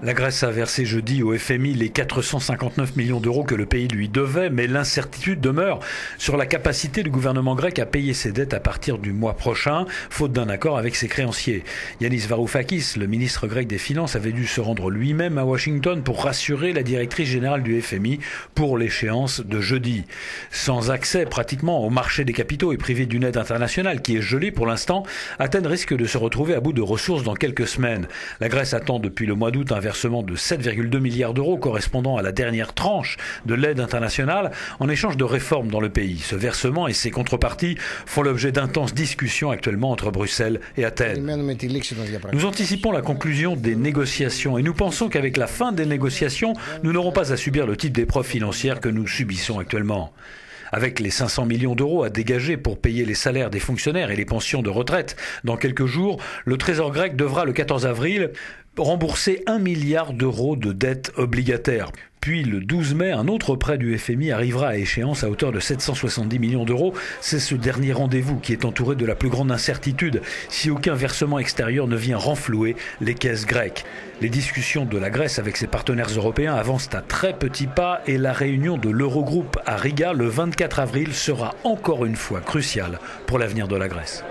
La Grèce a versé jeudi au FMI les 459 millions d'euros que le pays lui devait, mais l'incertitude demeure sur la capacité du gouvernement grec à payer ses dettes à partir du mois prochain, faute d'un accord avec ses créanciers. Yanis Varoufakis, le ministre grec des Finances, avait dû se rendre lui-même à Washington pour rassurer la directrice générale du FMI pour l'échéance de jeudi. Sans accès pratiquement au marché des capitaux et privé d'une aide internationale qui est gelée pour l'instant, Athènes risque de se retrouver à bout de ressources dans quelques semaines. La Grèce attend depuis le mois d'août un versement de 7,2 milliards d'euros correspondant à la dernière tranche de l'aide internationale en échange de réformes dans le pays. Ce versement et ses contreparties font l'objet d'intenses discussions actuellement entre Bruxelles et Athènes. Nous anticipons la conclusion des négociations et nous pensons qu'avec la fin des négociations, nous n'aurons pas à subir le type d'épreuve financière que nous subissons actuellement. Avec les 500 millions d'euros à dégager pour payer les salaires des fonctionnaires et les pensions de retraite dans quelques jours, le Trésor grec devra le 14 avril rembourser 1 milliard d'euros de dettes obligataires. Puis le 12 mai, un autre prêt du FMI arrivera à échéance à hauteur de 770 millions d'euros. C'est ce dernier rendez-vous qui est entouré de la plus grande incertitude si aucun versement extérieur ne vient renflouer les caisses grecques. Les discussions de la Grèce avec ses partenaires européens avancent à très petits pas et la réunion de l'Eurogroupe à Riga le 24 avril sera encore une fois cruciale pour l'avenir de la Grèce.